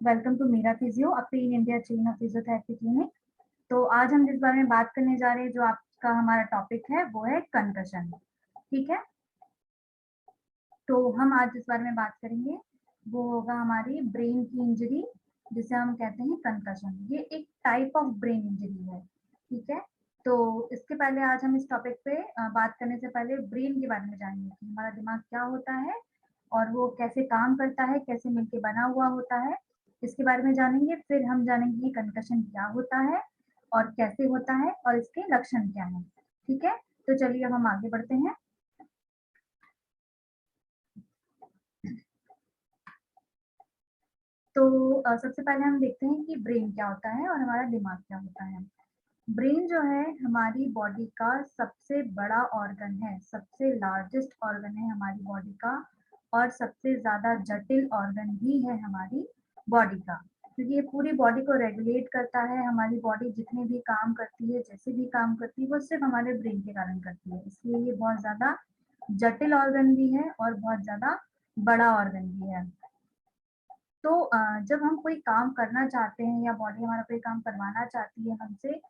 Welcome to Meera physio, a pan India chain of physiotherapy clinic. तो आज हम जिस बारे में बात करने जा रहे हैं, जो आपका हमारा टॉपिक है, वो है कंकशन। ठीक है, तो हम आज जिस बारे में बात करेंगे वो होगा हमारी ब्रेन की इंजरी, जिसे हम कहते हैं कंकशन। ये एक टाइप ऑफ ब्रेन इंजरी है। ठीक है, तो इसके पहले आज हम इस टॉपिक पे बात करने से पहले ब्रेन के बारे में जानेंगे कि हमारा दिमाग क्या होता है और वो कैसे काम करता है, कैसे मिलके बना हुआ होता है। इसके बारे में जानेंगे, फिर हम जानेंगे कि कंकशन क्या होता है और कैसे होता है और इसके लक्षण क्या हैं। ठीक है, तो चलिए अब हम आगे बढ़ते हैं। तो सबसे पहले हम देखते हैं कि ब्रेन क्या होता है और हमारा दिमाग क्या होता है। ब्रेन जो है हमारी बॉडी का सबसे बड़ा ऑर्गन है, सबसे लार्जेस्ट ऑर्गन है हमारी बॉडी का, और सबसे ज़्यादा जटिल ऑर्गन भी है हमारी बॉडी का, क्योंकि ये पूरी बॉडी को रेगुलेट करता है। हमारी बॉडी जितने भी काम करती है, जैसे भी काम करती है, वो सिर्फ हमारे ब्रेन के कारण करती है। इसलिए ये बहुत ज़्यादा जटिल ऑर्गन भी है और बहुत ज़्यादा बड़ा ऑर्गन भी है। तो जब हम कोई काम करना चाहते हैं या बॉडी हमारा कोई काम करवाना चाहती है हमसे,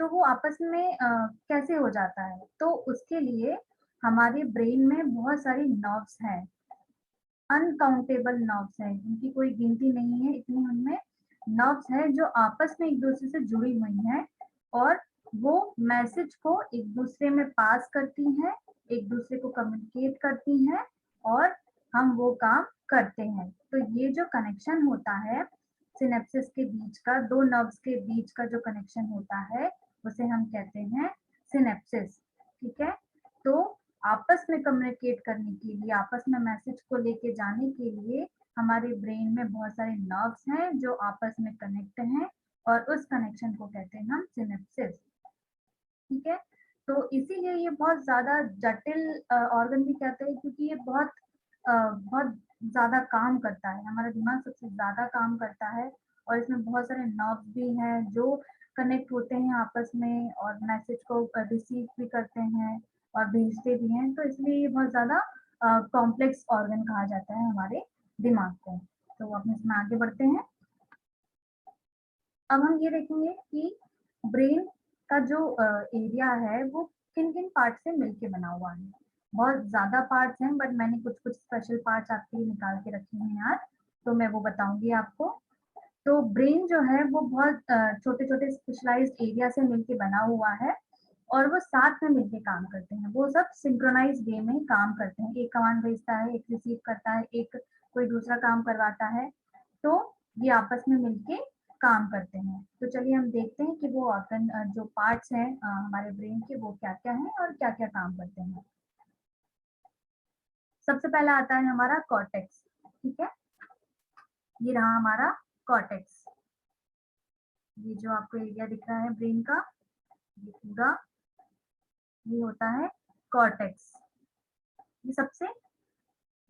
तो वो आपस में कैसे हो जाता है? तो उसके लिए हमारे ब्रेन में बहुत सारी नर्व्स हैं, अनकाउंटेबल नर्व्स हैं, उनकी कोई गिनती नहीं है, इतनी उनमें नर्व्स हैं जो आपस में एक दूसरे से जुड़ी हुई हैं, और वो मैसेज को एक दूसरे में पास करती हैं, एक दूसरे को कम्युनिकेट करती हैं, और हम वो काम करते हैं। तो ये जो कनेक्शन होता है सिनेप्सिस के बीच का, दो नर्व्स के बीच का जो कनेक्शन होता है, उसे हम कहते हैं सिनेप्सिस। ठीक है, तो आपस में कम्युनिकेट करने के लिए, आपस में मैसेज को लेके जाने के लिए हमारे ब्रेन में बहुत सारे नर्व्स हैं जो आपस में कनेक्ट हैं, और उस कनेक्शन को कहते हैं हम सिनेप्सिस। ठीक है, तो इसीलिए ये बहुत ज़्यादा जटिल ऑर्गन भी कहते हैं, क्योंकि ये बहुत ज़्यादा काम करता है। हमारा दिमाग सबसे ज़्यादा काम करता है, और इसमें बहुत सारे नर्व्स भी हैं जो कनेक्ट होते हैं आपस में, और मैसेज को रिसीव भी करते हैं और भेजते भी हैं। तो इसलिए ये बहुत ज़्यादा कॉम्प्लेक्स ऑर्गन कहा जाता है हमारे दिमाग को। तो अब इसमें आगे बढ़ते हैं। अब हम ये देखेंगे कि ब्रेन का जो एरिया है वो किन-किन पार्ट से मिलके बना हुआ है। बहुत ज़्यादा पार्ट्स हैं, बट मैंने कुछ-कुछ स्पेशल पार्ट्स आपके लिए निकाल के रखे हैं आज, तो मैं वो बताऊँगी आपको। तो ब्रेन जो है वो बहुत छोटे-छोटे स्पेशलाइज़्ड एरिया से मिलके बना हुआ है, और वो साथ में मिलके काम करते हैं। वो सब सिंक्रोनाइज़्ड वे में काम करते हैं। एक कमांड भेजता है, एक रिसीव करता है, एक कोई दूसरा काम करवाता है। तो ये आपस में मिलके काम करते हैं। तो चलिए हम देखते हैं कि वो ऑर्गन जो पार्ट्स हैं हमारे ब्रेन के, वो क्या-क्या हैं और क्या-क्या काम करते हैं। सबसे पहला आता है हमारा कॉर्टेक्स। ठीक है? ये रहा हमारा कॉर्टेक्स। ये जो आपको एरिया दिख रहा है ब्रेन का, ये पूरा ये होता है कॉर्टेक्स। ये सबसे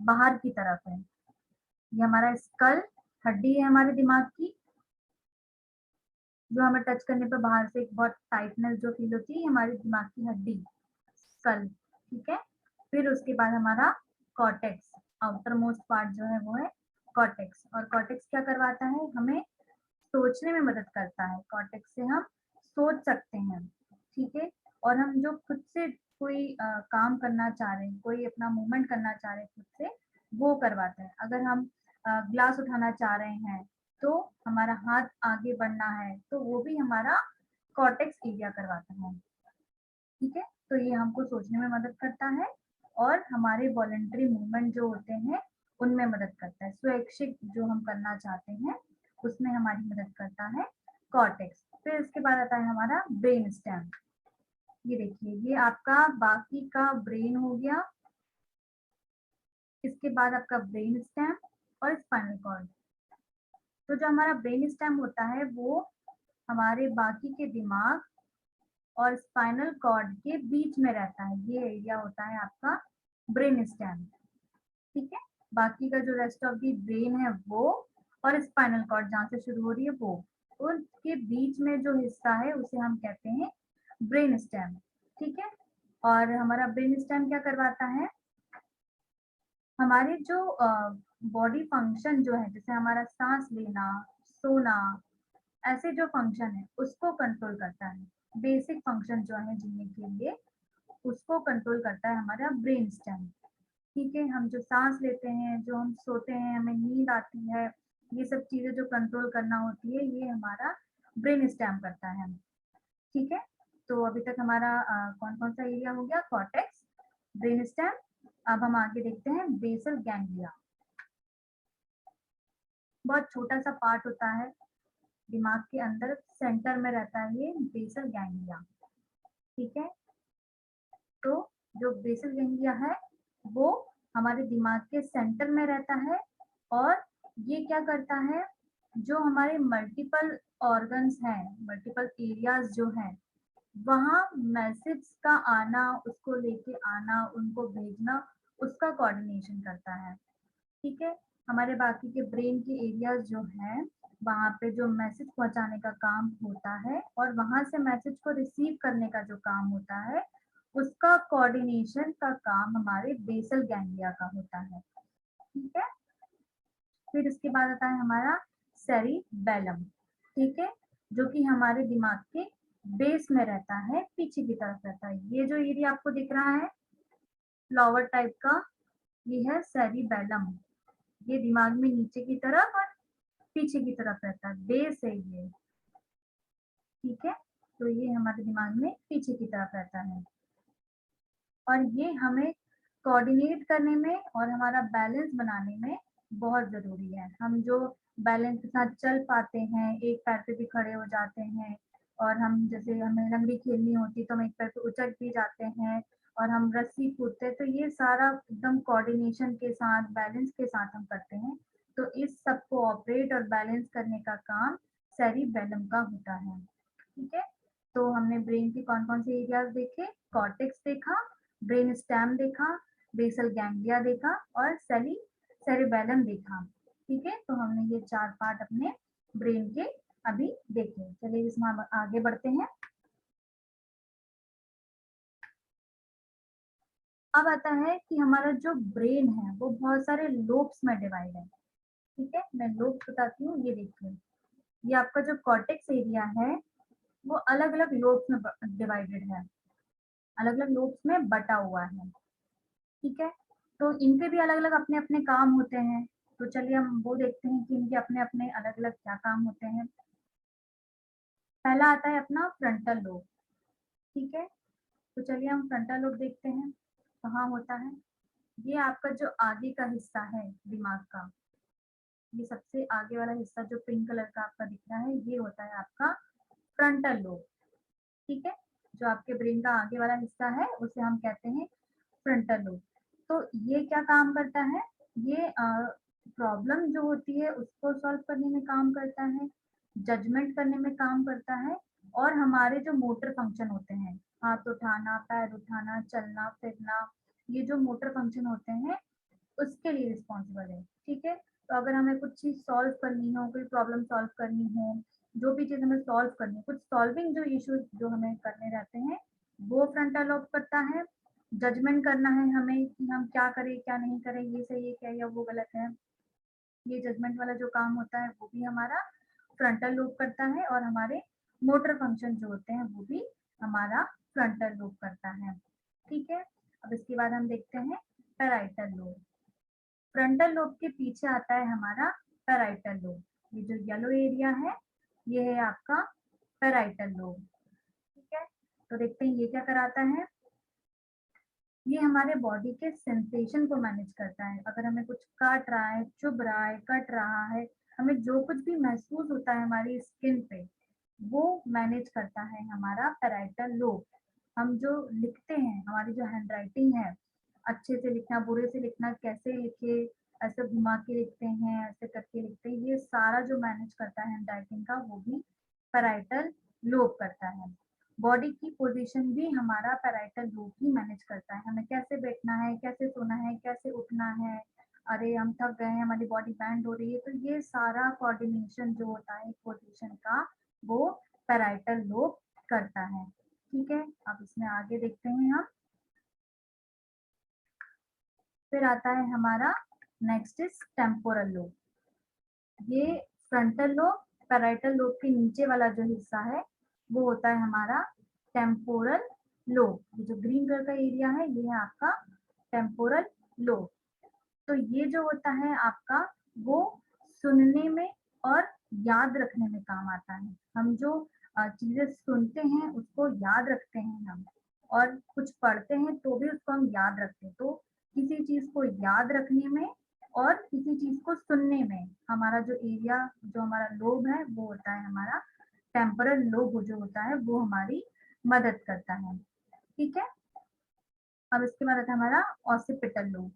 बाहर की तरफ है। ये हमारा स्कल, हड्डी है हमारे दिमाग की, जो हमें टच करने पे बाहर से एक बहुत टाइटनेस जो फील होती है, ये हमारे दिमाग की हड्डी, स्कल। ठीक है, फिर उसके बाद हमारा कॉर्टेक्स, आउटर मोस्ट पार्ट जो है वो है कॉर्टेक्स। और कॉर्टेक्स क्या करवाता है, हमें सोचने में मदद करता है। कॉर्टेक्स से हम सोच सकते हैं। ठीक है, और हम जो खुद से कोई काम करना चाह रहे हैं, कोई अपना मूवमेंट करना चाह रहे हैं खुद से, वो करवाता है। अगर हम ग्लास उठाना चाह रहे हैं, तो हमारा हाथ आगे बढ़ना है, तो वो भी हमारा कॉर्टेक्स एरिया करवाता है। ठीक है, तो ये हमको सोचने में मदद करता है, और हमारे वॉलंटरी मूवमेंट जो होते हैं उनमें मदद करता है। स्वैच्छिक जो हम करना चाहते हैं उसमें हमारी मदद करता है कॉर्टेक्स। फिर उसके बाद आता है हमारा ब्रेन स्टेम। ये देखिए, ये आपका बाकी का ब्रेन हो गया। इसके बाद आपका ब्रेन स्टेम और स्पाइनल कॉर्ड। तो जो हमारा ब्रेन स्टेम होता है वो हमारे बाकी के दिमाग और स्पाइनल कॉर्ड के बीच में रहता है। ये एरिया होता है आपका ब्रेन स्टेम। ठीक है, बाकी का जो रेस्ट ऑफ दी ब्रेन है वो, और स्पाइनल कॉर्ड जहाँ से शुरू हो रही है वो, उनके बीच में जो हिस्सा है उसे हम कहते हैं ब्रेन स्टेम। ठीक है, और हमारा ब्रेन स्टेम क्या करवाता है, हमारे जो बॉडी फंक्शन जो है, जैसे हमारा सांस लेना, सोना, ऐसे जो फंक्शन है उसको कंट्रोल करता है। बेसिक फंक्शन जो है जीने के लिए उसको कंट्रोल करता है हमारा ब्रेन स्टेम। ठीक है, हम जो सांस लेते हैं, जो हम सोते हैं, हमें नींद आती है, ये सब चीजें जो कंट्रोल करना होती है ये हमारा ब्रेन स्टेम करता है। ठीक है, तो अभी तक हमारा कौन कौन सा एरिया हो गया, कॉर्टेक्स, ब्रेन स्टेम। अब हम आगे देखते हैं बेसल गैंग्लिया। बहुत छोटा सा पार्ट होता है दिमाग के अंदर, सेंटर में रहता है ये बेसल गैंग्लिया। ठीक है, तो जो बेसल गैंग्लिया है वो हमारे दिमाग के सेंटर में रहता है, और ये क्या करता है, जो हमारे मल्टीपल ऑर्गन्स हैं, मल्टीपल एरियाज जो हैं, वहाँ मैसेज का आना, उसको लेके आना, उनको भेजना, उसका कोऑर्डिनेशन करता है। ठीक है, हमारे बाकी के ब्रेन के एरियाज जो हैं वहाँ पे जो मैसेज पहुंचाने का काम होता है, और वहां से मैसेज को रिसीव करने का जो काम होता है, उसका कोऑर्डिनेशन का काम हमारे बेसल गैंग्लिया का होता है। ठीक है, फिर इसके बाद आता है हमारा सेरिबेलम। ठीक है, जो कि हमारे दिमाग के बेस में रहता है, पीछे की तरफ रहता है। ये जो एरिया आपको दिख रहा है फ्लावर टाइप का, ये है सेरिबेलम। ये दिमाग में नीचे की तरफ और पीछे की तरफ रहता है, बेस है ये। ठीक है, तो ये हमारे दिमाग में पीछे की तरफ रहता है, और ये हमें कोऑर्डिनेट करने में और हमारा बैलेंस बनाने में बहुत ज़रूरी है। हम जो बैलेंस के साथ चल पाते हैं, एक पैर पे भी खड़े हो जाते हैं, और हम जैसे हमें लंगड़ी खेलनी होती है तो हम एक पैर पे उचक भी जाते हैं, और हम रस्सी कूदते हैं, तो ये सारा एकदम कोऑर्डिनेशन के साथ, बैलेंस के साथ हम करते हैं। तो इस सब को ऑपरेट और बैलेंस करने का काम सेरिबेलम का होता है। ठीक है, तो हमने ब्रेन के कौन-कौन से एरियाज़ देखे, कॉर्टेक्स देखा, ब्रेन स्टेम देखा, बेसल गैंग्लिया देखा, और सेरिबेलम देखा। ठीक है, तो हमने ये 4 पार्ट अपने ब्रेन के अभी देखे। चलिए इसमें हम आगे बढ़ते हैं। अब आता है कि हमारा जो ब्रेन है वो बहुत सारे लोब्स में डिवाइड है। ठीक है, मैं लोब्स बताती हूँ, ये देखिए। ये आपका जो कॉर्टेक्स एरिया है वो अलग-अलग लोब्स में डिवाइडेड है, अलग-अलग लोब्स में बटा हुआ है। ठीक है, तो इनके भी अलग-अलग अपने-अपने काम होते हैं। तो चलिए हम वो देखते हैं कि इनके अपने-अपने अलग-अलग क्या काम होते हैं। पहला आता है अपना फ्रंटल लोब। ठीक है, तो चलिए हम फ्रंटल लोब देखते हैं, कहाँ होता है। ये आपका जो आगे का हिस्सा है दिमाग का, ये सबसे आगे वाला हिस्सा जो पिंक कलर का आपका दिख रहा है, ये होता है आपका फ्रंटल लोब। ठीक है, जो आपके ब्रेन का आगे वाला हिस्सा है उसे हम कहते हैं फ्रंटल लोब। तो ये क्या काम करता है, ये प्रॉब्लम जो होती है उसको सॉल्व करने में काम करता है, जजमेंट करने में काम करता है, और हमारे जो मोटर फंक्शन होते हैं, हाथ उठाना, पैर उठाना, चलना फिरना, ये जो मोटर फंक्शन होते हैं उसके लिए रिस्पॉन्सिबल है। ठीक है, तो अगर हमें कुछ चीज़ सॉल्व करनी हो, कोई प्रॉब्लम सॉल्व करनी हो, जो भी चीज़ हमें सॉल्व करनी है, कुछ सॉल्विंग जो इश्यूज जो हमें करने रहते हैं, वो फ्रंटल लोब करता है। जजमेंट करना है हमें कि हम क्या करें, क्या नहीं करें, ये सही है क्या या वो गलत है, ये जजमेंट वाला जो काम होता है वो भी हमारा फ्रंटल लोब करता है, और हमारे मोटर फंक्शन जो होते हैं वो भी हमारा फ्रंटल लोब करता है। ठीक है, अब इसके बाद हम देखते हैं पैराइटल लोब। फ्रंटल लोब के पीछे आता है हमारा पैराइटल लोब। ये जो येलो एरिया है ये है आपका पैराइटल लोब। ठीक है, तो देखते हैं ये क्या कराता है। ये हमारे बॉडी के सेंसेशन को मैनेज करता है। अगर हमें कुछ काट रहा है, चुभ रहा है, कट रहा है, हमें जो कुछ भी महसूस होता है हमारी स्किन पे, वो मैनेज करता है हमारा पैराइटल लोब। हम जो लिखते हैं, हमारी जो हैंडराइटिंग है, अच्छे से लिखना, बुरे से लिखना, कैसे लिखे, ऐसे घुमा के लिखते हैं, ऐसे करके लिखते हैं, ये सारा जो मैनेज करता है हैंडराइटिंग का वो भी पैराइटल लोब करता है। बॉडी की पोजीशन भी हमारा पैराइटल लोब ही मैनेज करता है। हमें कैसे बैठना है, कैसे सोना है, कैसे उठना है, अरे हम थक गए हैं, हमारी बॉडी बैंड हो रही है, तो ये सारा कोऑर्डिनेशन जो होता है पोजीशन का वो पैराइटल लोब करता है। ठीक है, अब इसमें आगे देखते हैं हम। फिर आता है हमारा नेक्स्ट इज टेम्पोरल लोब। ये फ्रंटल लोब पैराइटल लोब के नीचे वाला जो हिस्सा है वो होता है हमारा टेम्पोरल लोब। ये जो ग्रीन कलर का एरिया है ये है आपका टेम्पोरल लोब। तो ये जो होता है आपका वो सुनने में और याद रखने में काम आता है। हम जो चीजें सुनते हैं उसको याद रखते हैं हम, और कुछ पढ़ते हैं तो भी उसको हम याद रखते हैं। तो किसी चीज को याद रखने में और किसी चीज को सुनने में हमारा जो एरिया, जो हमारा लोब है वो होता है हमारा टेम्पोरल लोब, जो होता है वो हमारी मदद करता है। ठीक है, अब इसके बाद आता है हमारा ऑसिपिटल लोब।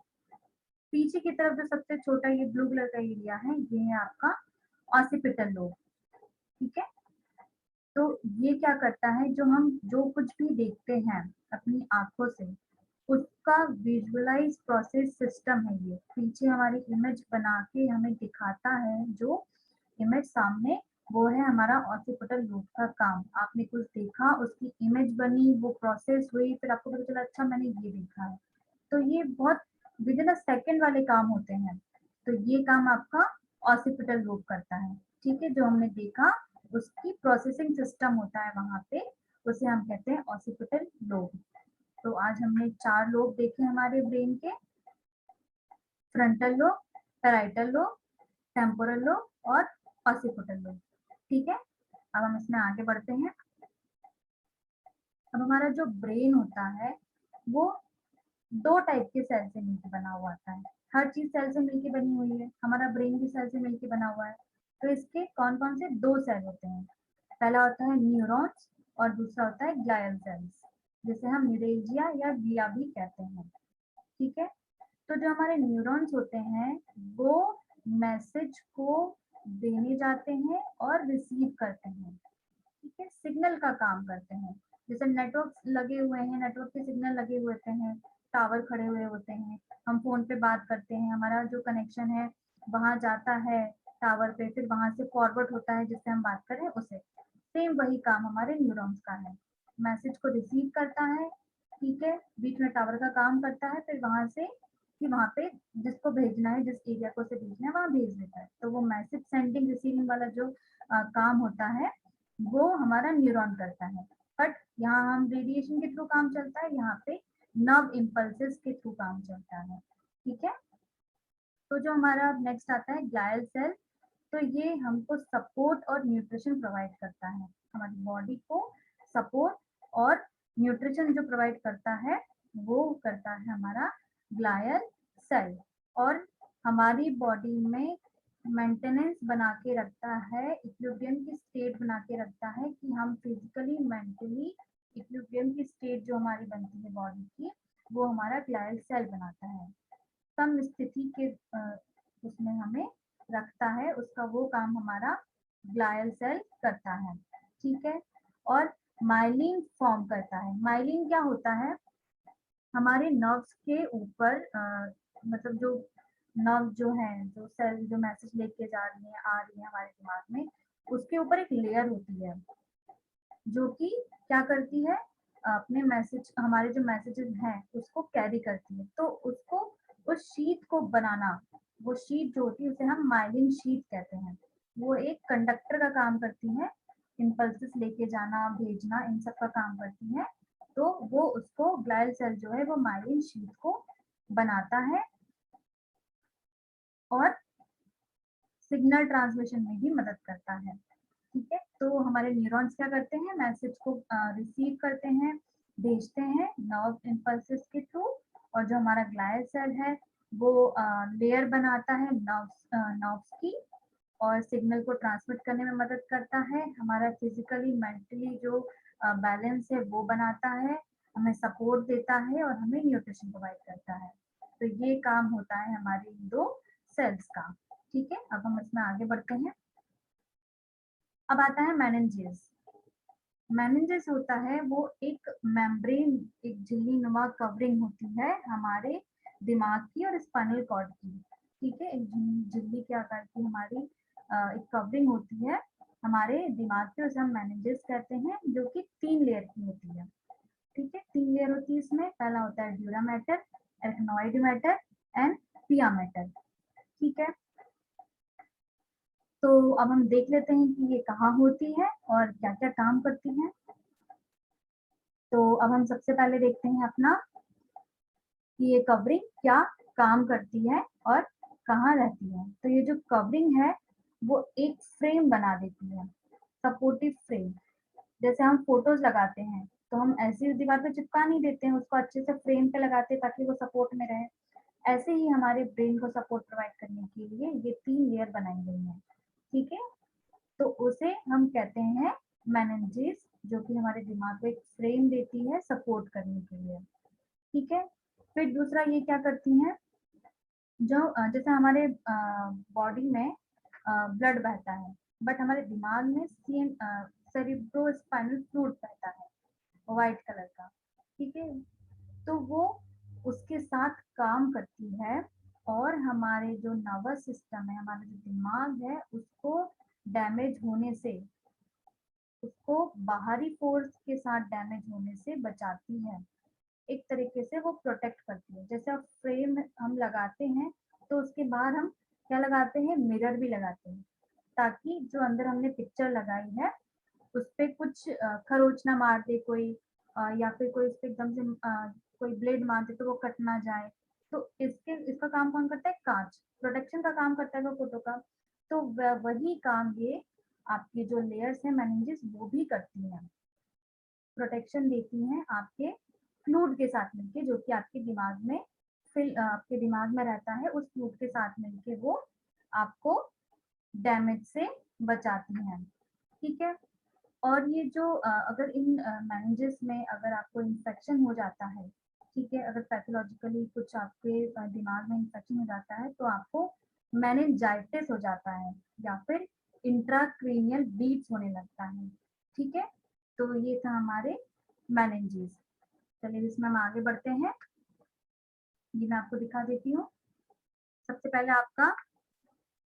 पीछे की तरफ जो सबसे छोटा ये ब्लू कलर का एरिया है ये है आपका ऑसिपिटल लोब। ठीक है, तो ये क्या करता है, जो हम जो कुछ भी देखते हैं अपनी आंखों से उसका विजुअलाइज प्रोसेस सिस्टम है। ये पीछे हमारी इमेज बना के हमें दिखाता है, जो इमेज सामने वो है हमारा ऑसिपिटल लोब का काम। आपने कुछ देखा, उसकी इमेज बनी, वो प्रोसेस हुई, फिर आपको पता चला अच्छा मैंने ये देखा है। तो ये बहुत विद इन अ सेकेंड वाले काम होते हैं। तो ये काम आपका ऑसिपिटल लोब करता है। ठीक है, जो हमने देखा उसकी प्रोसेसिंग सिस्टम होता है वहां पे, उसे हम कहते हैं ऑसिपिटल लोब। तो आज हमने 4 लोब देखे हमारे ब्रेन के, frontal lobe, parietal lobe, temporal lobe और ऑसिपिटल लोब। ठीक है, अब हम इसमें आगे बढ़ते हैं। अब हमारा जो ब्रेन होता है वो 2 टाइप के सेल से मिलकर बना हुआ आता है। हर चीज सेल से मिलकर बनी हुई है, हमारा ब्रेन भी सेल से मिलकर बना हुआ है। तो इसके कौन कौन से 2 सेल होते हैं? पहला होता है न्यूरॉन्स और दूसरा होता है ग्लियल सेल्स, जिसे हम न्यूरेल्जिया या ग्लिया भी कहते हैं। ठीक है, तो जो हमारे न्यूरॉन्स होते हैं वो मैसेज को देने जाते हैं और रिसीव करते हैं। ठीक है, सिग्नल का काम करते हैं। जैसे नेटवर्क लगे हुए हैं, नेटवर्क के सिग्नल लगे हुए होते हैं, टावर खड़े हुए होते हैं, हम फोन पे बात करते हैं, हमारा जो कनेक्शन है वहां जाता है टावर पे, फिर वहां से फॉरवर्ड होता है जिससे हम बात करें उसे। सेम वही काम हमारे न्यूरॉन्स का है, मैसेज को रिसीव करता है। ठीक है, बीच में टावर का काम करता है, फिर वहां से कि वहां पे जिसको भेजना है, जिस एरिया को से भेजना है वहां भेज देता है। तो वो मैसेज सेंडिंग रिसीविंग वाला जो काम होता है वो हमारा न्यूरॉन करता है। बट यहाँ हम रेडिएशन के थ्रू काम चलता है, यहाँ पे नर्व इम्पल्सेस के थ्रू काम चलता है। ठीक है, तो जो हमारा नेक्स्ट आता है ग्लायल सेल, तो ये हमको सपोर्ट और न्यूट्रिशन प्रोवाइड करता है, हमारी बॉडी को सपोर्ट और न्यूट्रिशन जो प्रोवाइड करता है वो करता है हमारा ग्लायल सेल। और हमारी बॉडी में मेंटेनेंस बना के रखता है, इक्विलिब्रियम की स्टेट बना के रखता है कि हम फिजिकली मेंटली इक्विलिब्रियम की स्टेट जो हमारी बनती है बॉडी की, वो हमारा ग्लायल सेल बनाता है। सम स्थिति के उसमें हमें रखता है, उसका वो काम हमारा ग्लायल सेल करता है। ठीक है, और माइलिन फॉर्म करता है। माइलिन क्या होता है, हमारे नर्व्स के ऊपर मतलब जो नर्व जो है, जो सेल जो मैसेज लेके जा रही है आ रही है हमारे दिमाग में, उसके ऊपर एक लेयर होती है जो कि क्या करती है, अपने मैसेज, हमारे जो मैसेजेस हैं उसको कैरी करती है। तो उसको उस शीट को बनाना, वो शीट जो होती है उसे हम माइलिन शीट कहते हैं। वो एक कंडक्टर का काम करती है, इम्पल्सेस लेके जाना भेजना इन सब का काम करती है। तो वो उसको ग्लायल सेल जो है वो माइलिन शीट को बनाता है और सिग्नल ट्रांसमिशन में भी मदद करता है। ठीक है, तो हमारे न्यूरॉन्स क्या करते हैं, मैसेज को रिसीव करते हैं, भेजते हैं नर्व इम्पल्सेस के थ्रू। और जो हमारा ग्लायल सेल है वो लेयर बनाता है नर्व्स की और सिग्नल को ट्रांसमिट करने में मदद करता है। हमारा फिजिकली मेंटली जो बैलेंस है वो बनाता है, हमें सपोर्ट देता है और हमें न्यूट्रिशन प्रोवाइड करता है। तो ये काम होता है हमारे इन 2 सेल्स का। ठीक है, अब हम इसमें आगे बढ़ते हैं। अब आता है मेनिंजेस। मेनिंजेस होता है वो एक मेम्ब्रेन, एक झिल्ली नुमा कवरिंग होती है हमारे दिमाग की और स्पाइनल कॉर्ड की। ठीक है, एक झिल्ली के आकार की हमारी एक कवरिंग होती है हमारे दिमाग की, उसे हम मेनिंजेस कहते हैं, जो कि 3 लेयर की होती है। ठीक है, 3 लेयर होती है इसमें। पहला होता है ड्यूरा मैटर, एर्थनोइड मैटर एंड पिया मेटल। ठीक है, तो अब हम देख लेते हैं कि ये कहाँ होती है और क्या क्या काम करती है। तो अब हम सबसे पहले देखते हैं अपना कि ये कवरिंग क्या काम करती है और कहाँ रहती है। तो ये जो कवरिंग है वो एक फ्रेम बना देती है, सपोर्टिव फ्रेम। जैसे हम फोटोज लगाते हैं तो हम ऐसे ही दीवार पे चिपका नहीं देते हैं, उसको अच्छे से फ्रेम पे लगाते हैं ताकि वो सपोर्ट में रहे। ऐसे ही हमारे ब्रेन को सपोर्ट प्रोवाइड करने के लिए ये 3 लेयर बनाई गई है। ठीक है, तो उसे हम कहते हैं मेनिंजेस, जो कि हमारे दिमाग को एक फ्रेम देती है सपोर्ट करने के लिए। ठीक है, फिर दूसरा ये क्या करती हैं, जो जैसे हमारे बॉडी में ब्लड बहता है, बट हमारे दिमाग में सेरिब्रोस्पाइनल फ्लूइड बहता है व्हाइट कलर का। ठीक है, तो वो उसके साथ काम करती है और हमारे जो नर्वस सिस्टम है, हमारा जो दिमाग है, उसको डैमेज होने से, उसको बाहरी फोर्स के साथ डैमेज होने से बचाती है। एक तरीके से वो प्रोटेक्ट करती है। जैसे अब फ्रेम हम लगाते हैं तो उसके बाद हम क्या लगाते हैं, मिरर भी लगाते हैं, ताकि जो अंदर हमने पिक्चर लगाई है उस पे कुछ खरोच ना मार दे कोई, या फिर कोई उस पे एकदम से कोई ब्लेड मार दे तो वो कट ना जाए। तो इसका काम कौन करता है, कांच प्रोटेक्शन का काम करता है वो फोटो का। तो वही काम ये आपकी जो लेयर्स है मेनिंजेस वो भी करती हैं, प्रोटेक्शन देती हैं आपके फ्लूइड के साथ मिलके, जो कि आपके दिमाग में आपके दिमाग में रहता है। उस फ्लूइड के साथ मिलके वो आपको डैमेज से बचाती हैं। ठीक है, और ये जो अगर इन मेनिंजेस में अगर आपको इन्फेक्शन हो जाता है, ठीक है, अगर पैथोलॉजिकली कुछ आपके दिमाग में इन्फेक्शन हो जाता है तो आपको मेनिंजाइटिस हो जाता है या फिर इंट्राक्रेनियल ब्लीड्स होने लगता है। ठीक है, तो ये था हमारे मेनिंजेस। चलिए इसमें हम आगे बढ़ते हैं, ये मैं आपको दिखा देती हूँ। सबसे पहले आपका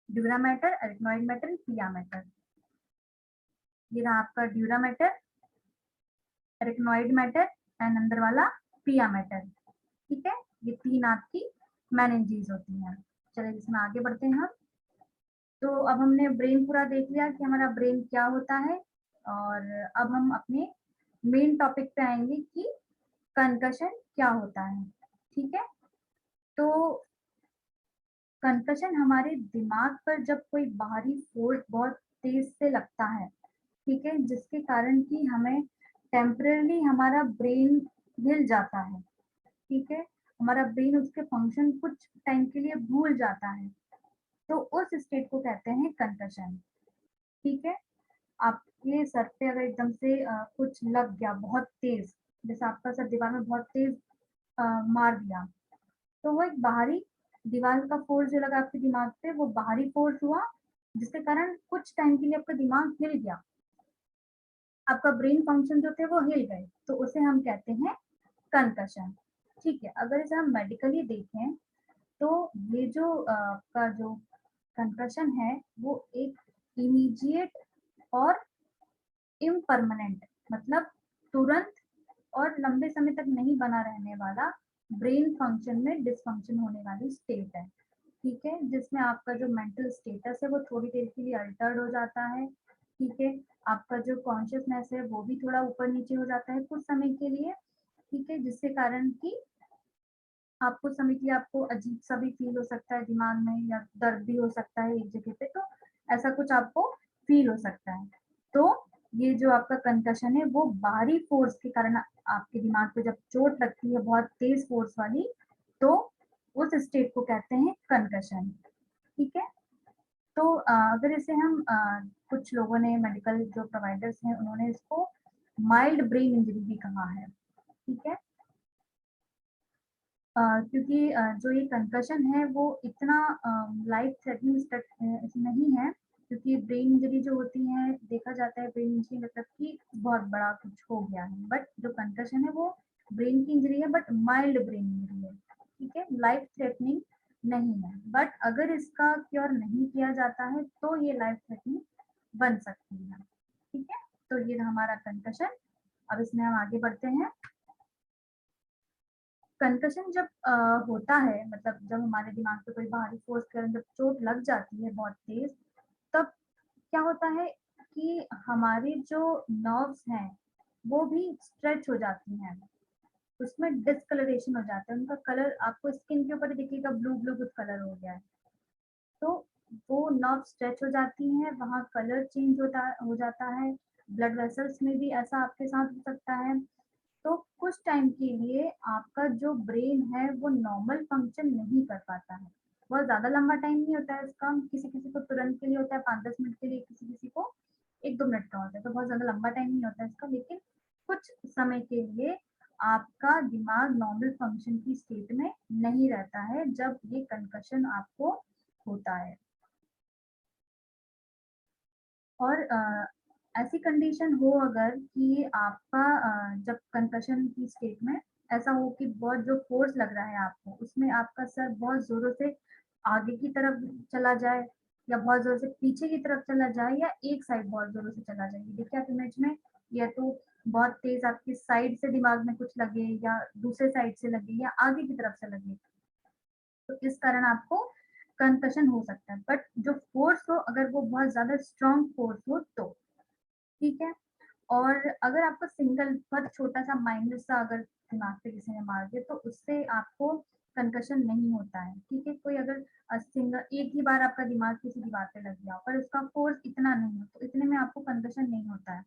ड्यूरा मैटर, एरिथ्मॉइड मैटर, पिया मैटर। ये रहा आपका ड्यूरा मैटर, एरिथ्मॉइड मैटर एंड अंदर वाला पिया मैटर। ठीक है, ये 3 आपकी मेनिंजेस होती हैं। चलिए इसमें आगे बढ़ते हैं हम। तो अब हमने ब्रेन पूरा देख लिया कि हमारा ब्रेन क्या होता है, और अब हम अपने मेन टॉपिक पे आएंगे कि कंकशन क्या होता है। ठीक है, तो कंकशन हमारे दिमाग पर जब कोई बाहरी फोर्स बहुत तेज से लगता है, ठीक है, जिसके कारण कि हमें टेम्परेली हमारा ब्रेन हिल जाता है। ठीक है, हमारा ब्रेन उसके फंक्शन कुछ टाइम के लिए भूल जाता है, तो उस स्टेट को कहते हैं कंकशन। ठीक है, आपके सर पे अगर एकदम से कुछ लग गया बहुत तेज, जैसे आपका सर दीवार में बहुत तेज मार दिया, तो वो एक बाहरी दीवार का फोर्स जो लगा आपके दिमाग पे, वो बाहरी फोर्स हुआ, जिसके कारण कुछ टाइम के लिए आपका दिमाग हिल गया, आपका ब्रेन फंक्शन जो थे वो हिल गए, तो उसे हम कहते हैं कंकशन। ठीक है, अगर इसे हम मेडिकली देखें तो ये जो आपका जो कंकशन है वो एक इमीडिएट और इम्परमानेंट, मतलब तुरंत और लंबे समय तक नहीं बना रहने वाला ब्रेन फंक्शन में डिसफंक्शन होने वाली स्टेट है। ठीक है, जिसमें आपका जो मेंटल स्टेटस है वो थोड़ी देर के लिए अल्टर्ड हो जाता है। ठीक है, आपका जो कॉन्शियसनेस है वो भी थोड़ा ऊपर नीचे हो जाता है कुछ समय के लिए। ठीक है, जिसके कारण कि आपको समय के लिए आपको अजीब सा भी फील हो सकता है दिमाग में, या दर्द भी हो सकता है एक जगह पे, तो ऐसा कुछ आपको फील हो सकता है। तो ये जो आपका कंकशन है वो बाहरी फोर्स के कारण आपके दिमाग पे जब चोट लगती है बहुत तेज फोर्स वाली, तो उस स्टेट को कहते हैं कंकशन। ठीक है, तो अगर इसे हम कुछ लोगों ने, मेडिकल जो प्रोवाइडर्स हैं, उन्होंने इसको माइल्ड ब्रेन इंजरी भी कहा है। ठीक है, क्योंकि जो ये कंकशन है वो इतना लाइफ थ्रेटनिंग नहीं है, क्योंकि ब्रेन इंजरी जो होती है, देखा जाता है ब्रेन इंजरी मतलब कि बहुत बड़ा कुछ हो गया है, बट जो कंकशन है वो ब्रेन की इंजरी है, बट माइल्ड ब्रेन इंजरी है। ठीक है, लाइफ थ्रेटनिंग नहीं है, बट अगर इसका क्योर नहीं किया जाता है तो ये लाइफ थ्रेटनिंग बन सकती है। ठीक है, तो ये हमारा कंकशन। अब इसमें हम आगे बढ़ते हैं। कंकशन जब होता है, मतलब जब हमारे दिमाग पे कोई बाहरी फोर्स के कारण जब चोट लग जाती है बहुत तेज, तब क्या होता है कि हमारे जो नर्व्स हैं वो भी स्ट्रेच हो जाती हैं, उसमें डिस्कलरेशन हो जाता है, उनका कलर आपको स्किन के ऊपर ही दिखेगा, ब्लू ब्लू कुछ कलर हो गया है। तो वो नर्व स्ट्रेच हो जाती हैं, वहाँ कलर चेंज हो जाता है, ब्लड वेसल्स में भी ऐसा आपके साथ हो सकता है। तो कुछ टाइम के लिए आपका जो ब्रेन है वो नॉर्मल फंक्शन नहीं कर पाता है। बहुत ज़्यादा लंबा टाइम नहीं होता है इसका, किसी-किसी को तुरंत के लिए होता है 5-10 मिनट के लिए, किसी-किसी को 1-2 मिनट का होता है, तो बहुत ज़्यादा लंबा टाइम नहीं होता है इसका, लेकिन कुछ समय के लिए आपका दिमाग नॉर्मल फंक्शन की स्टेट में नहीं रहता है जब ये कंकशन आपको होता है। और ऐसी कंडीशन हो अगर कि आपका जब कंकशन की स्टेट में ऐसा हो कि बहुत जो फोर्स लग रहा है आपको, उसमें आपका सर बहुत ज़ोरों से आगे की तरफ चला जाए या बहुत ज़ोर से पीछे की तरफ चला जाए या एक साइड बहुत ज़ोरों से चला जाए। ये देखिए आप इमेज में, या तो बहुत तेज़ आपकी साइड से दिमाग में कुछ लगे या दूसरे साइड से लगे या आगे की तरफ से लगे। तो इस कारण आपको कंकशन हो सकता है। बट जो फोर्स हो, अगर वो बहुत ज़्यादा स्ट्रॉन्ग फोर्स हो तो, ठीक है? और अगर आपको सिंगल बहुत छोटा-सा माइनर सा अगर दिमाग पे किसी ने मार दिया, तो उससे आपको कंकशन नहीं होता है, ठीक है? कोई अगर सिंगल एक ही बार आपका दिमाग किसी दीवार पे लग गया हो, पर उसका फोर्स इतना नहीं हो, तो इतने में आपको कंकशन नहीं होता है।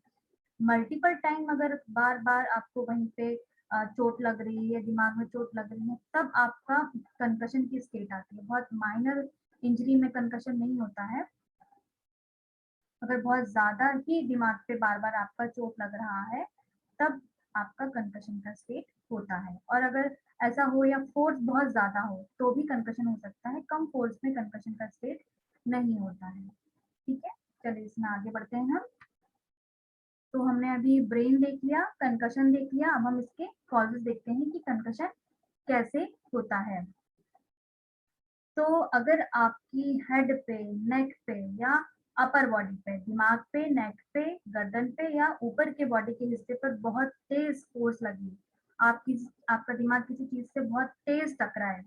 मल्टीपल टाइम अगर बार-बार आपको वहीं पे चोट लग रही है, दिमाग में चोट लग रही है, तब आपका कंकशन की स्टेट आती है। बहुत माइनर इंजरी में कंकशन नहीं होता है। अगर बहुत ज़्यादा ही दिमाग पे बार-बार आपका चोट लग रहा है, तब आपका कंकशन का स्टेट होता है। और अगर ऐसा हो या फ़ोर्स बहुत ज़्यादा हो, तो भी कंकशन हो सकता है। कम फ़ोर्स में कंकशन का स्टेट नहीं होता है। ठीक है? चलिए इसमें आगे बढ़ते हैं हम। तो हमने अभी ब्रेन देख लिया, कंकशन देख लिया, अब हम इसके कॉजेज़ देखते हैं कि कंकशन कैसे होता है। तो अगर आपकी हेड पे, नेक पे या अपर बॉडी पे, दिमाग पे, नेक पे, गर्दन पे या ऊपर के बॉडी के हिस्से पर बहुत तेज फोर्स लगी, आपकी आपका दिमाग किसी चीज से बहुत तेज टकराए,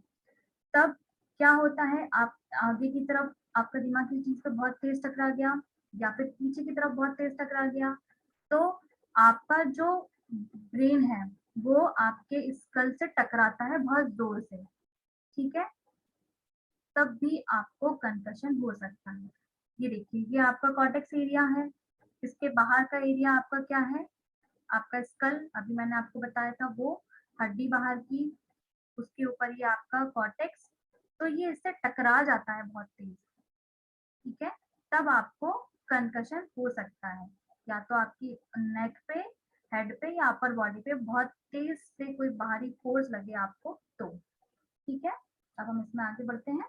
तब क्या होता है, आप आगे की तरफ आपका दिमाग किसी चीज पे बहुत तेज टकरा गया या फिर पीछे की तरफ बहुत तेज टकरा गया, तो आपका जो ब्रेन है वो आपके स्कल से टकराता है बहुत जोर से, ठीक है? तब भी आपको कंकशन हो सकता है। ये देखिए, ये आपका कॉर्टेक्स एरिया है, इसके बाहर का एरिया आपका क्या है? आपका स्कल, अभी मैंने आपको बताया था वो हड्डी बाहर की, उसके ऊपर ये आपका कॉर्टेक्स, तो ये इससे टकरा जाता है बहुत तेज, ठीक है? तब आपको कंकशन हो सकता है, या तो आपकी नेक पे, हेड पे या अपर बॉडी पे बहुत तेज से कोई बाहरी फोर्स लगे आपको तो, ठीक है? अब हम इसमें आगे बढ़ते हैं।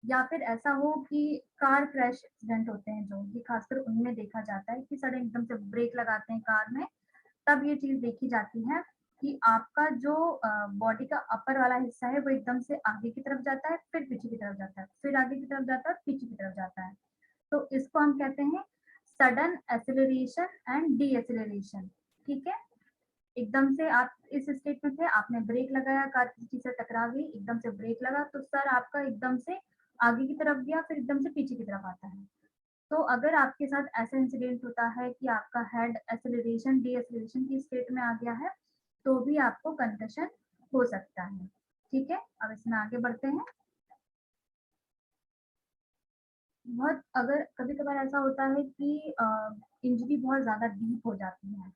या फिर ऐसा हो कि कार क्रैश एक्सीडेंट होते हैं जो, ये खासकर उनमें देखा जाता है कि सडन एकदम से ब्रेक लगाते हैं कार में, तब ये चीज़ देखी जाती है कि आपका जो बॉडी का अपर वाला हिस्सा है वो एकदम से आगे की तरफ जाता है, फिर पीछे की तरफ जाता है, फिर आगे की तरफ जाता है, पीछे की तरफ जाता है। तो इसको हम कहते हैं सडन एक्सेलरेशन एंड डीएक्सेलरेशन, ठीक है? एकदम से आप इस स्टेट में थे, आपने ब्रेक लगाया, कार किसी चीज़ से टकरा गई, एकदम से ब्रेक लगा, तो सर आपका एकदम से आगे की तरफ गया, फिर एकदम से पीछे की तरफ आता है। तो अगर आपके साथ ऐसा इंसिडेंट होता है कि आपका हेड एक्सेलरेशन, डी-एक्सेलरेशन की स्टेट में आ गया है, तो भी आपको कंकशन हो सकता है। ठीक है? अब इसमें आगे बढ़ते हैं। बहुत अगर कभी-कभार ऐसा होता है कि इंजरी बहुत ज़्यादा डीप हो जाती है,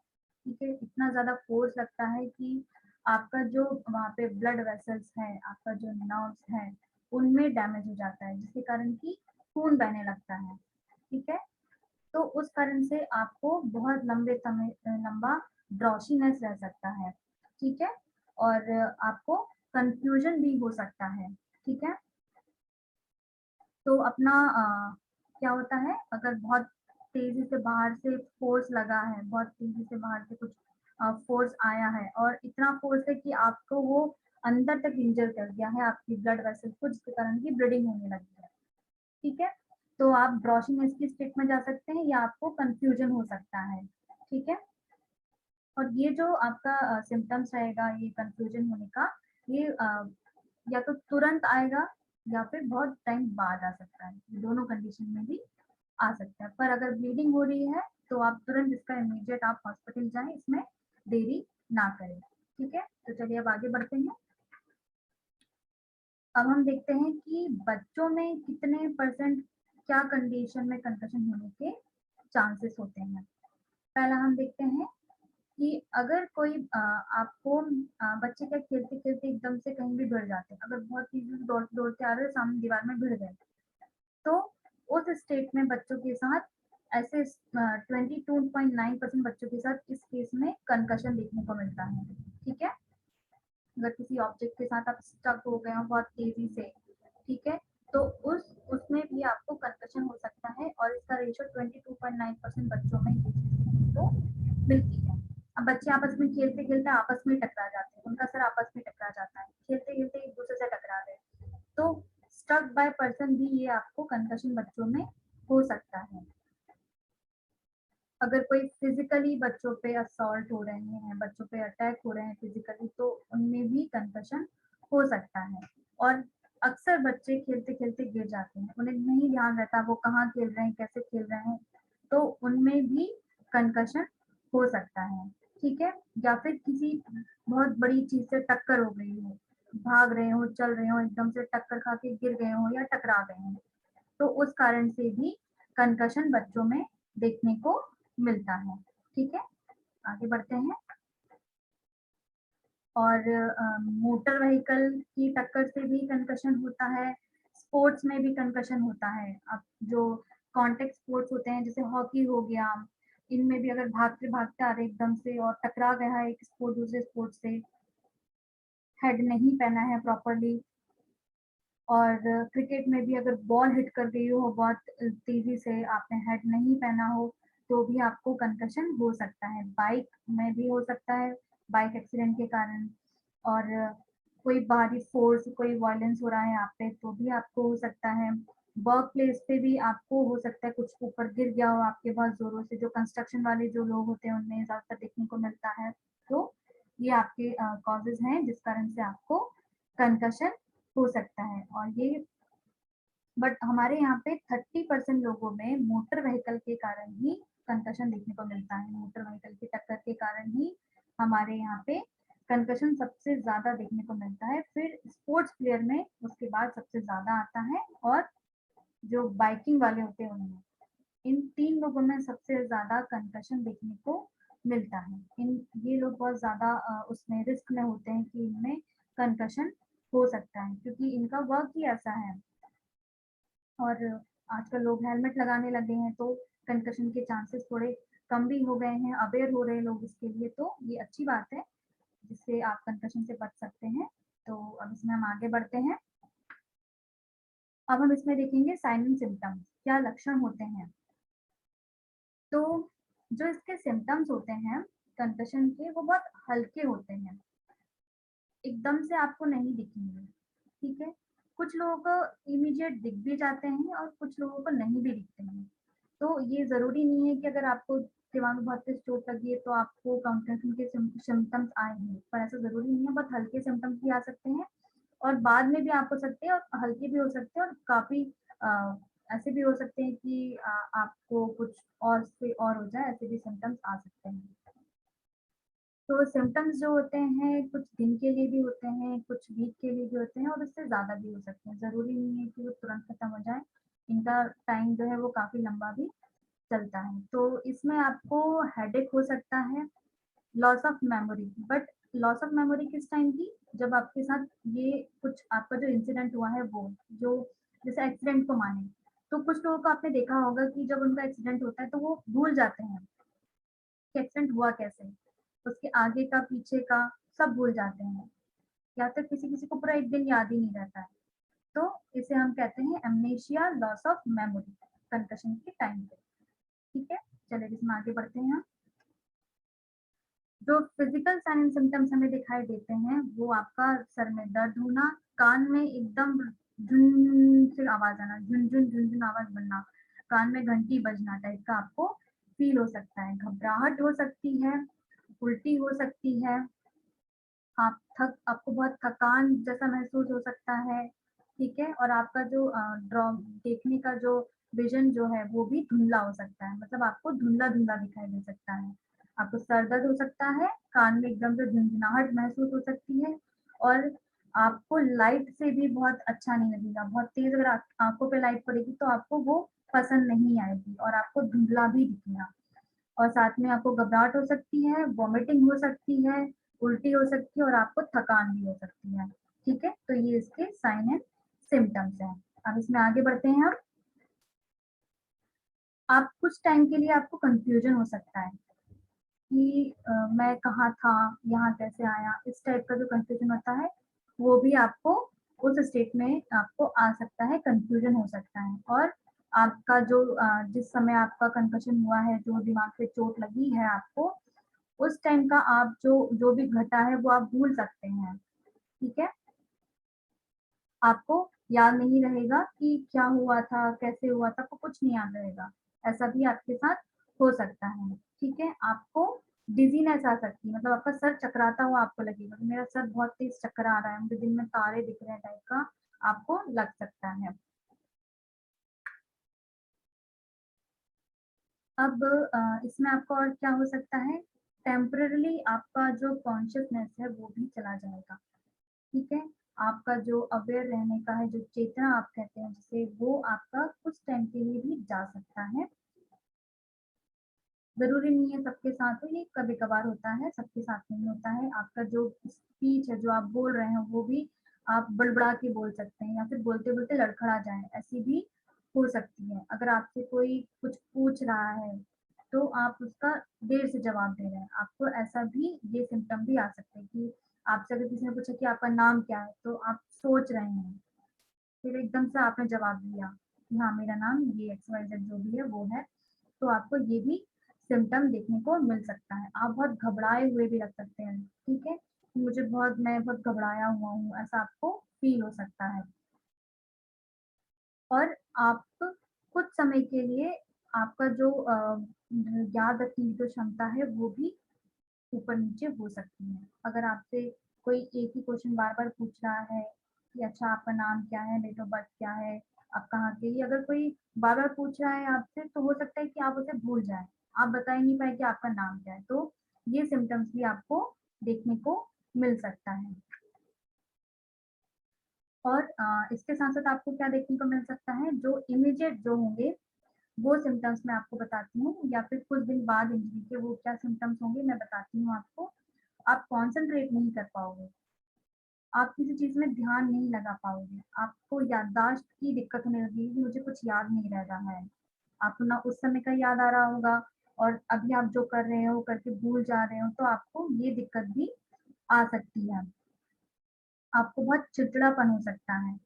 ठीक है? इतना ज़्यादा फ़ोर्स लगता है कि आपका जो वहाँ पे ब्लड वेसल्स हैं, आपका जो नर्व्स हैं, उनमें डैमेज हो जाता है, जिसके कारण कि खून बहने लगता है, ठीक है? तो उस कारण से आपको बहुत लंबे समय लंबा ड्रॉसीनेस रह सकता है, ठीक है? और आपको कन्फ्यूजन भी हो सकता है, ठीक है? तो अपना क्या होता है, अगर बहुत तेज़ी से बाहर से फ़ोर्स लगा है, बहुत तेज़ी से बाहर से कुछ फ़ोर्स आया है और इतना फ़ोर्स है कि आपको वो अंदर तक इंजर कर दिया है आपकी ब्लड वेसल्स को, जिसके कारण की ब्लीडिंग होने लगी है, ठीक है? तो आप ब्रॉशिंग की स्टेट में जा सकते हैं या आपको कन्फ्यूजन हो सकता है, ठीक है? और ये जो आपका सिम्पटम्स रहेगा ये कंफ्यूजन होने का, ये या तो तुरंत आएगा या फिर बहुत टाइम बाद आ सकता है। ये दोनों कंडीशन में भी आ सकता है। पर अगर ब्लीडिंग हो रही है तो आप तुरंत इसका इमीडिएट आप हॉस्पिटल जाएँ, इसमें देरी ना करें। ठीक है? तो चलिए अब आगे बढ़ते हैं। अब हम देखते हैं कि बच्चों में कितने परसेंट क्या कंडीशन में कंकशन होने के चांसेस होते हैं। पहला हम देखते हैं कि अगर कोई आपको बच्चे क्या खेलते-खेलते एकदम से कहीं भी गिर जाते हैं। अगर बहुत तेज़ी से दौड़ते-दौड़ते आ रहे हैं, सामने दीवार में भिड़ गए, तो उस स्टेट में बच्चों के साथ ऐसे 22.9% बच्चों के साथ इस केस में कंकशन देखने को मिलता है। ठीक है? अगर किसी ऑब्जेक्ट के साथ आप स्टक हो गए हो बहुत तेज़ी से, ठीक है? तो उसमें भी आपको कंकशन हो सकता है और इसका रेशियो 22.9% बच्चों में ये चीज़ देखने को मिलती है। अब बच्चे आपस में खेलते-खेलते आपस में टकरा जाते हैं, उनका सर आपस में टकरा जाता है, खेलते-खेलते एक-दूसरे से टकरा गए। तो स्ट्रक बाय पर्सन भी ये आपको कंकशन बच्चों में हो सकता है। अगर कोई फिजिकली बच्चों पे असॉल्ट हो रहे हैं, बच्चों पे अटैक हो रहे हैं फिजिकली, तो उनमें भी कंकशन हो सकता है। और अक्सर बच्चे खेलते-खेलते गिर जाते हैं, उन्हें नहीं ध्यान रहता वो कहाँ खेल रहे हैं, कैसे खेल रहे हैं, तो उनमें भी कंकशन हो सकता है, ठीक है? या फिर किसी बहुत बड़ी चीज़ से टक्कर हो गई हो, भाग रहे हो, चल रहे हो, एकदम से टक्कर खा के गिर गए हो या टकरा गए हो, तो उस कारण से भी कंकशन बच्चों में देखने को मिलता है। ठीक है? आगे बढ़ते हैं। और मोटर व्हीकल की टक्कर से भी कंकशन होता है, स्पोर्ट्स में भी कंकशन होता है। अब जो कॉन्टैक्ट स्पोर्ट्स होते हैं जैसे हॉकी हो गया, इनमें भी अगर भागते-भागते आ रहे एकदम से और टकरा गया है एक स्पोर्ट दूसरे स्पोर्ट से, हेड नहीं पहना है प्रॉपर्ली, और क्रिकेट में भी अगर बॉल हिट कर गई हो बहुत तेज़ी से, आपने हेड नहीं पहना हो, तो भी आपको कंकशन हो सकता है। बाइक में भी हो सकता है, बाइक एक्सीडेंट के कारण, और कोई बाहरी फ़ोर्स, कोई वायलेंस हो रहा है आप पे, तो भी आपको हो सकता है। वर्क प्लेस पे भी आपको हो सकता है कुछ ऊपर गिर गया हो आपके बहुत ज़ोरों से, जो कंस्ट्रक्शन वाले जो लोग होते हैं, उनमें ज़्यादातर देखने को मिलता है। तो ये आपके कॉज़ेज़ हैं, जिस कारण से आपको कंकशन हो सकता है। और ये बट हमारे यहाँ पे 30% लोगों में मोटर व्हीकल के कारण ही कंकशन देखने को मिलता है। मोटर व्हीकल की टक्कर के कारण ही हमारे यहाँ पे कंकशन सबसे ज़्यादा देखने को मिलता है। फिर स्पोर्ट्स प्लेयर में उसके बाद सबसे ज़्यादा आता है, और जो बाइकिंग वाले होते हैं उनमें। इन 3 लोगों में सबसे ज़्यादा कंकशन देखने को मिलता है। ये लोग बहुत ज़्यादा उसमें रिस्क में होते हैं कि इनमें कंकशन हो सकता है, क्योंकि इनका वर्क ही ऐसा है। और आजकल लोग हेलमेट लगाने लगे हैं, तो कंकशन के चांसेस थोड़े कम भी हो गए हैं, अवेयर हो रहे हैं लोग इसके लिए, तो ये अच्छी बात है, जिससे आप कंकशन से बच सकते हैं। तो अब इसमें हम आगे बढ़ते हैं। अब हम इसमें देखेंगे साइन एंड सिम्पटम्स, क्या लक्षण होते हैं। तो जो इसके सिम्पटम्स होते हैं कंकशन के, वो बहुत हल्के होते हैं, एकदम से आपको नहीं दिखेंगे, ठीक है? कुछ लोगों को इमीडिएट दिख भी जाते हैं और कुछ लोगों को नहीं भी दिखते हैं। तो ये ज़रूरी नहीं है कि अगर आपको दिमाग में बहुत तेज़ चोट लगी है तो आपको कंकशन के सिम्पटम्स आए हैं, पर ऐसा ज़रूरी नहीं है, बहुत हल्के सिम्पटम्स भी आ सकते हैं और बाद में भी आप हो सकते हैं, और हल्के भी हो सकते हैं, और काफ़ी अ, ऐसे भी हो सकते हैं कि आपको कुछ और से और हो जाए, ऐसे भी सिम्पटम्स आ सकते हैं। तो सिम्पटम्स जो होते हैं कुछ दिन के लिए भी होते हैं, कुछ वीक के लिए भी होते हैं, और उससे ज़्यादा भी हो सकते हैं। ज़रूरी नहीं है कि वो तुरंत खत्म हो जाए, इनका टाइम जो है वो काफ़ी लंबा भी चलता है। तो इसमें आपको हेडेक हो सकता है, loss of memory, but loss of memory किस टाइम की? जब आपके साथ ये कुछ आपका जो इंसिडेंट हुआ है वो, जो जैसे एक्सीडेंट को माने, तो कुछ लोगों को आपने देखा होगा कि जब उनका एक्सीडेंट होता है तो वो भूल जाते हैं कि एक्सीडेंट हुआ कैसे? उसके आगे का, पीछे का सब भूल जाते हैं, या फिर किसी-किसी को पूरा 1 दिन याद ही नहीं रहता है। तो इसे हम कहते हैं amnesia, loss of memory, concussion के टाइम पे, ठीक है? चलिए इसमें आगे बढ़ते हैं हम। जो फिजिकल साइन एंड सिम्पटम्स हमें दिखाई देते हैं, वो आपका सर में दर्द होना, कान में एकदम झुन से आवाज़ आना, झुन-झुन, झुन-झुन आवाज़ बनना, कान में घंटी बजना टाइप का आपको फ़ील हो सकता है, घबराहट हो सकती है, उल्टी हो सकती है, आपको बहुत थकान जैसा महसूस हो सकता है, ठीक है? और आपका जो ड्रॉ देखने का जो विज़न जो है वो भी धुंधला हो सकता है, मतलब आपको धुंधला-धुंधला दिखाई दे सकता है। आपको सर दर्द हो सकता है, कान में एकदम से झुनझुनाहट महसूस हो सकती है और आपको लाइट से भी बहुत अच्छा नहीं लगेगा, बहुत तेज़ अगर आँखों पे लाइट पड़ेगी तो आपको वो पसंद नहीं आएगी और आपको धुंधला भी दिखेगा। और साथ में आपको घबराहट हो सकती है, वॉमिटिंग हो सकती है, उल्टी हो सकती है और आपको थकान भी हो सकती है। ठीक है? तो ये इसके साइन एंड सिम्पटम्स हैं। अब इसमें आगे बढ़ते हैं हम। आप कुछ टाइम के लिए आपको कन्फ्यूज़न हो सकता है कि मैं कहाँ था, यहाँ कैसे आया? इस टाइप का जो कन्फ्यूज़न होता है, वो भी आपको उस स्टेट में आपको आ सकता है, कन्फ्यूज़न हो सकता है और आपका जो जिस समय आपका कंकशन हुआ है, जो दिमाग पे चोट लगी है आपको, उस टाइम का आप जो भी घटा है वो आप भूल सकते हैं, ठीक है? आपको याद नहीं रहेगा कि क्या हुआ था, कैसे हुआ था, आपको कुछ नहीं याद रहेगा। ऐसा भी आपके साथ हो सकता है, ठीक है? आपको डिज़ीनेस आ सकती है, मतलब आपका सर चकराता हुआ आपको लगेगा कि मेरा सर बहुत तेज़ चकरा रहा है, मुझे दिन में तारे दिख रहे हैं टाइप का आपको लग सकता है। अब इसमें आपको और क्या हो सकता है, टेम्परेरीली आपका जो कॉन्शसनेस है वो भी चला जाएगा। ठीक है? आपका जो अवेयर रहने का है, जो चेतना आप कहते हैं जिसे, वो आपका कुछ टाइम के लिए भी जा सकता है। ज़रूरी नहीं है सबके साथ हो, ये कभी-कभार होता है, सबके साथ नहीं होता है। आपका जो स्पीच है, जो आप बोल रहे हैं, वो भी आप बड़बड़ा के बोल सकते हैं या फिर बोलते-बोलते लड़खड़ा जाएँ, ऐसी भी हो सकती है। अगर आपसे कोई कुछ पूछ रहा है, तो आप उसका देर से जवाब दे रहे हैं। आपको ऐसा भी ये सिम्पटम भी आ सकते हैं कि आपसे अगर किसी ने पूछा कि आपका नाम क्या है? तो आप सोच रहे हैं, फिर एकदम से आपने जवाब दिया कि हाँ, मेरा नाम ये एक्स-वाई-ज़ेड जो भी है वो है। तो आपको ये भी सिम्पटम देखने को मिल सकता है। आप बहुत घबराए हुए भी लग सकते हैं, ठीक है? मैं बहुत घबराया हुआ हूँ, ऐसा आपको फ़ील हो सकता है। और आप कुछ समय के लिए आपका जो याद रखने की जो क्षमता है वो भी ऊपर-नीचे हो सकती है। अगर आपसे कोई एक ही क्वेश्चन बार-बार पूछ रहा है कि अच्छा आपका नाम क्या है, डेट ऑफ बर्थ क्या है, आप कहाँ के? ये अगर कोई बार-बार पूछ रहा है आपसे तो हो सकता है कि आप उसे भूल जाएँ। आप बता ही नहीं पाएँ कि आपका नाम क्या है। तो ये सिम्पटम्स भी आपको देखने को मिल सकता है। और इसके साथ-साथ आपको क्या देखने को मिल सकता है, जो इमीडिएट जो होंगे वो सिम्पटम्स मैं आपको बताती हूँ या फिर कुछ दिन बाद इंजरी के वो क्या सिम्पटम्स होंगे मैं बताती हूँ आपको। आप कॉन्संट्रेट नहीं कर पाओगे, आप किसी चीज़ में ध्यान नहीं लगा पाओगे, आपको याददाश्त की दिक्कत होने लगेगी कि मुझे कुछ याद नहीं रह रहा है। आपको ना उस समय का याद आ रहा होगा और अभी आप जो कर रहे हो करके भूल जा रहे हो, तो आपको ये दिक्कत भी आ सकती है। आपको बहुत चिड़चिड़ापन हो सकता है।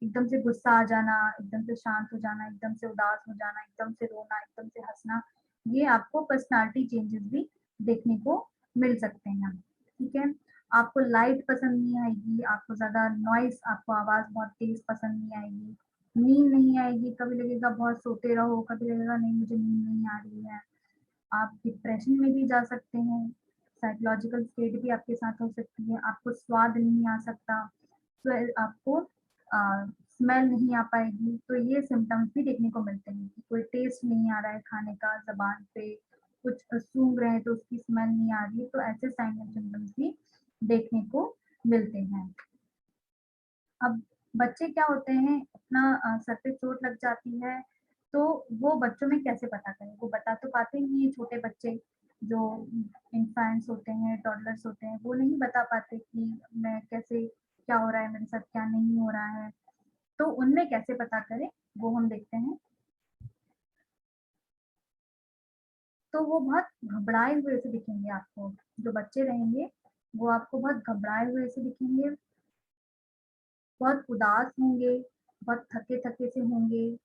एकदम से गुस्सा आ जाना, एकदम से शांत हो जाना, एकदम से उदास हो जाना, एकदम से रोना, एकदम से हँसना, ये आपको पर्सनैलिटी चेंजेस भी देखने को मिल सकते हैं, ठीक है? आपको लाइट पसंद नहीं आएगी, आपको ज़्यादा नॉइज़ आपको आवाज़ बहुत तेज़ पसंद नहीं आएगी, नींद नहीं आएगी, कभी लगेगा बहुत सोते रहो, कभी लगेगा नहीं मुझे नींद नहीं आ रही है। आप डिप्रेशन में भी जा सकते हैं, साइकोलॉजिकल स्टेट भी आपके साथ हो सकती है, आपको स्वाद नहीं आ सकता, फिर आपको स्मेल नहीं आ पाएगी, तो ये सिम्पटम्स भी देखने को मिलते हैं कि कोई टेस्ट नहीं आ रहा है खाने का ज़ुबान पे, कुछ सूंघ रहे हैं तो उसकी स्मेल नहीं आ रही है, तो ऐसे साइन एंड सिम्पटम्स भी देखने को मिलते हैं। अब बच्चे क्या होते हैं अपना सर पे चोट लग जाती है, तो वो बच्चों में कैसे पता करें? वो बता तो पाते नहीं हैं छोटे बच्चे, जो इन्फैंट्स होते हैं, टॉडलर्स होते हैं, वो नहीं बता पाते कि मैं कैसे क्या हो रहा है मेरे साथ, क्या नहीं हो रहा है। तो उनमें कैसे पता करें, वो हम देखते हैं। तो वो बहुत घबराए हुए से दिखेंगे आपको, जो बच्चे रहेंगे, वो आपको बहुत घबराए हुए से दिखेंगे, बहुत उदास होंगे, बहुत थके-थके से होंगे,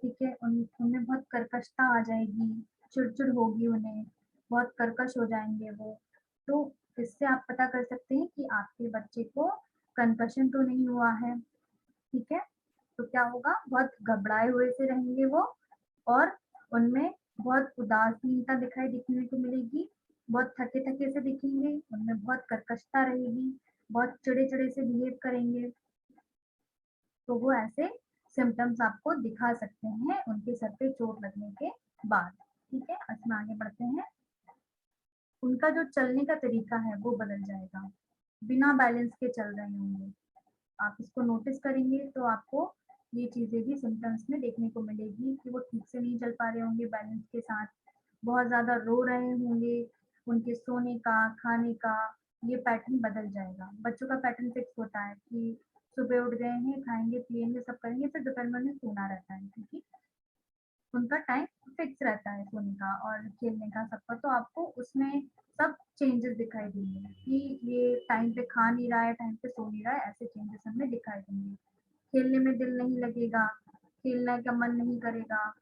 ठीक है? उनमें बहुत कर्कशता आ जाएगी, चिड़-चिड़ होगी उन्हें, बहुत कर्कश हो जाएँगे वो। तो इससे आप पता कर सकते हैं कि आपके बच्चे को कंकशन तो नहीं हुआ है, ठीक है? तो क्या होगा, बहुत घबराए हुए से रहेंगे वो और उनमें बहुत उदासीनता दिखने को मिलेगी बहुत थके-थके से दिखेंगे, उनमें बहुत कर्कशता रहेगी, बहुत चिड़े-चिड़े से बिहेव करेंगे, तो वो ऐसे सिम्पटम्स आपको दिखा सकते हैं उनके सर पे चोट लगने के बाद, ठीक है? इसमें आगे बढ़ते हैं। उनका जो चलने का तरीका है वो बदल जाएगा, बिना बैलेंस के चल रहे होंगे। आप इसको नोटिस करेंगे तो आपको ये चीज़ें भी सिम्पटम्स में देखने को मिलेगी कि वो ठीक से नहीं चल पा रहे होंगे बैलेंस के साथ, बहुत ज़्यादा रो रहे होंगे, उनके सोने का, खाने का ये पैटर्न बदल जाएगा। बच्चों का पैटर्न फिक्स होता है कि सुबह उठ गए हैं, खाएँगे, पिएँगे, सब करेंगे, फिर दोपहर में उन्हें सोना रहता है क्योंकि उनका टाइम फिक्स रहता है सोने का और खेलने का सबका, तो आपको उसमें सब चेंजेस दिखाई देंगे कि ये टाइम पे खा नहीं रहा है, टाइम पे सो नहीं रहा है, ऐसे चेंजेस हमें दिखाई देंगे। खेलने में दिल नहीं लगेगा, खेलने का मन नहीं करेगा,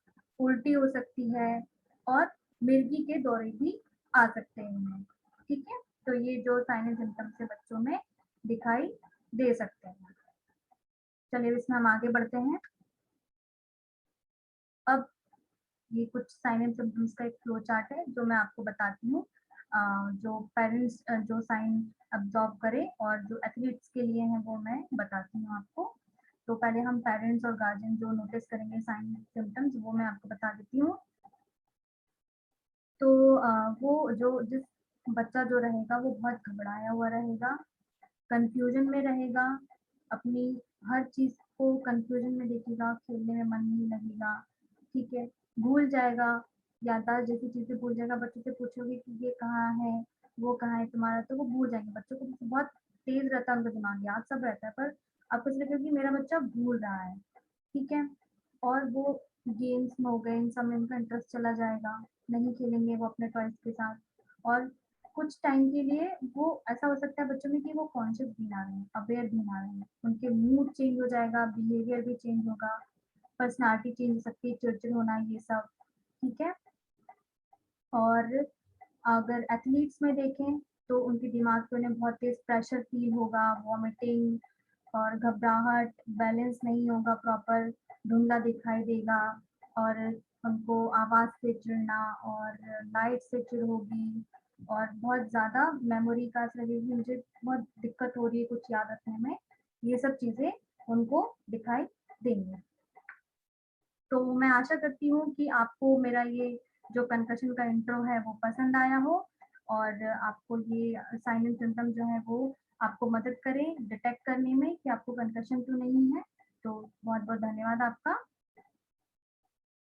उल्टी हो सकती है और मिर्गी के दौरे भी आ सकते हैं इनमें, ठीक है? तो ये जो साइन एंड सिम्पटम्स है बच्चों में दिखाई दे सकते हैं। चलिए इसमें हम आगे बढ़ते हैं। अब ये कुछ साइन एंड सिम्पटम्स का एक फ्लो चार्ट है जो मैं आपको बताती हूँ। जो पेरेंट्स जो साइन अब्ज़ॉर्ब करें और जो एथलीट्स के लिए हैं वो मैं बताती हूँ आपको। तो पहले हम पेरेंट्स और गार्जियन जो नोटिस करेंगे साइन सिम्पटम्स वो मैं आपको बता देती हूँ। तो वो जो जिस बच्चा जो रहेगा वो बहुत घबराया हुआ रहेगा, कन्फ्यूज़न में रहेगा, अपनी हर चीज़ को कन्फ्यूज़न में देखेगा, खेलने में मन नहीं लगेगा, ठीक है? भूल जाएगा, याददाश्त जैसी चीज़ें भूल जाएगा, बच्चों से पूछोगे कि ये कहाँ है, वो कहाँ है तुम्हारा, तो वो भूल जाएँगे। बच्चों को बहुत तेज़ रहता है उनका दिमाग, याद सब रहता है, पर आपको ऐसा लगेगा कि मेरा बच्चा भूल रहा है, ठीक है? और वो गेम्स में हो गए, इन सब में उनका इंटरेस्ट चला जाएगा, नहीं खेलेंगे वो अपने टॉयज़ के साथ और कुछ टाइम के लिए वो ऐसा हो सकता है बच्चों में कि वो कॉन्शियस भी ना रहें, अवेयर भी ना रहें। उनके मूड चेंज हो जाएगा, बिहेवियर भी चेंज होगा, पर्सनैलिटी चेंज हो सकती है, चिड़चिड़ होना ये सब, ठीक है? और अगर एथलीट्स में देखें तो उनके दिमाग पे उन्हें बहुत तेज़ प्रेशर फ़ील होगा, वॉमिटिंग और घबराहट, बैलेंस नहीं होगा प्रॉपर, धुंधला दिखाई देगा और उनको आवाज़ से चिढ़ना और लाइट से चिढ़ होगी और बहुत ज़्यादा मेमोरी का ऐसा लगेगा कि मुझे बहुत दिक्कत हो रही है कुछ याद रखने में, ये सब चीज़ें उनको दिखाई देंगी। तो मैं आशा करती हूँ कि आपको मेरा ये जो कंकशन का इंट्रो है वो पसंद आया हो और आपको ये साइन एंड सिम्पटम जो है वो आपको मदद करें डिटेक्ट करने में कि आपको कंकशन तो नहीं है। तो बहुत-बहुत धन्यवाद आपका।